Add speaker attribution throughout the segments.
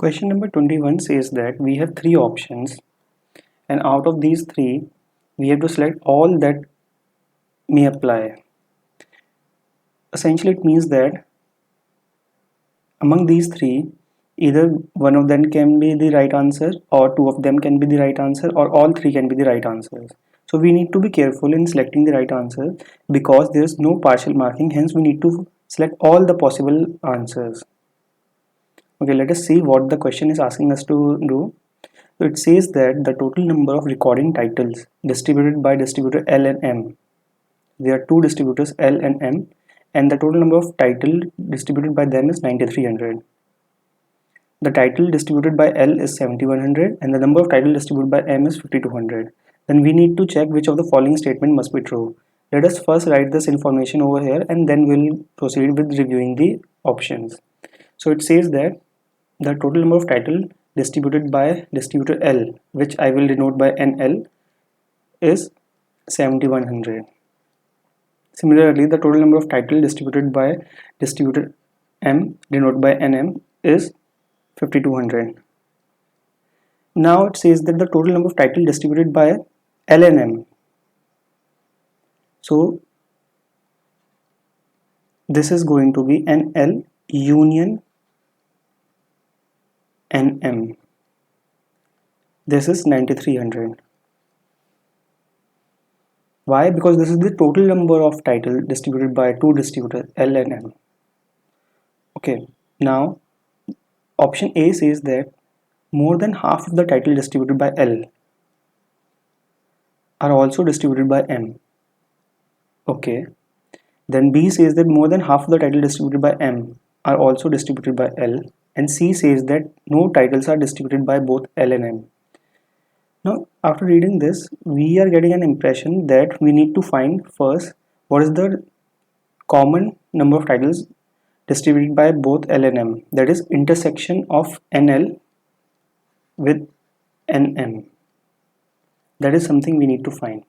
Speaker 1: Question number 21 says that we have three options, and out of these three we have to select all that may apply. Essentially it means that among these three, either one of them can be the right answer, or two of them can be the right answer, or all three can be the right answers. So we need to be careful in selecting the right answer because there is no partial marking, hence we need to select all the possible answers. Okay, let us see what the question is asking us to do. So it says that the total number of recording titles distributed by distributor L and M. There are two distributors L and M, and the total number of title distributed by them is 9300. The title distributed by L is 7100 and the number of title distributed by M is 5200. Then we need to check which of the following statement must be true. Let us first write this information over here and then we'll proceed with reviewing the options. So it says that the total number of title distributed by distributor L, which I will denote by NL, is 7100. Similarly, the total number of title distributed by distributor M, denoted by NM, is 5200. Now it says that the total number of title distributed by L and M. So this is going to be NL union NM. This is 9300. Why? Because this is the total number of title distributed by two distributors L and M. Okay, now option A says that more than half of the title distributed by L are also distributed by M. Okay, then B says that more than half of the title distributed by M are also distributed by L, and C says that no titles are distributed by both L and M. Now after reading this, we are getting an impression that we need to find first what is the common number of titles distributed by both L and M, that is intersection of NL with NM. That is something we need to find.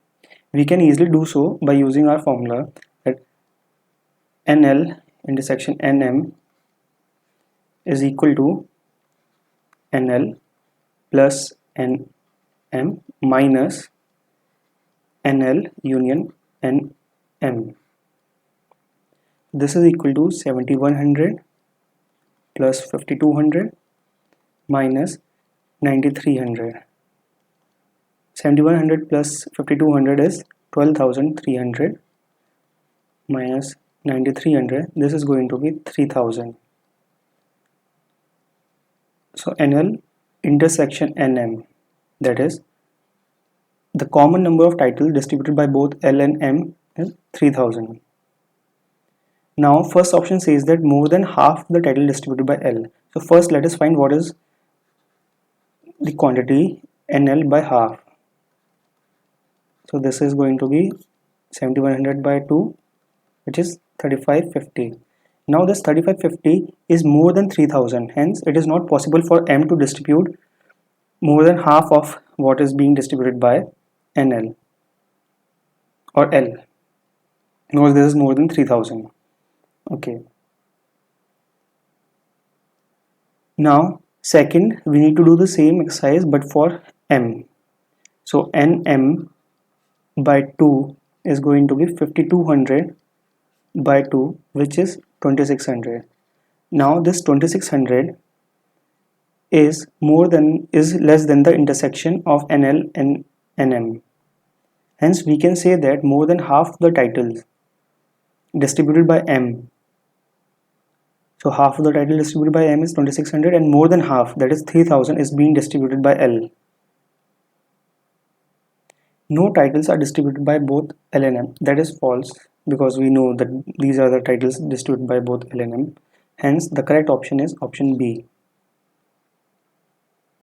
Speaker 1: We can easily do so by using our formula that NL intersection NM is equal to NL plus NM minus NL union NM. This is equal to 7100 plus 5200 minus 9300. 7100 plus 5200 is 12300 minus 9300. This is going to be 3000. So NL intersection NM, that is the common number of titles distributed by both L and M, is 3000. Now first option says that more than half the title distributed by L. So first let us find what is the quantity NL by half. So this is going to be 7100 by 2, which is 3550. Now this 3550 is more than 3000, hence it is not possible for M to distribute more than half of what is being distributed by NL or L, because this is more than 3000. Okay. Now second, we need to do the same exercise but for M. So NM by 2 is going to be 5200 by 2, which is 2600. Now this 2600 is less than the intersection of NL and NM. Hence we can say that more than half the titles distributed by M. So half of the title distributed by M is 2600 and more than half, that is 3000, is being distributed by L. No titles are distributed by both L and M. That is false because we know that these are the titles distributed by both L and M. Hence the correct option is option B.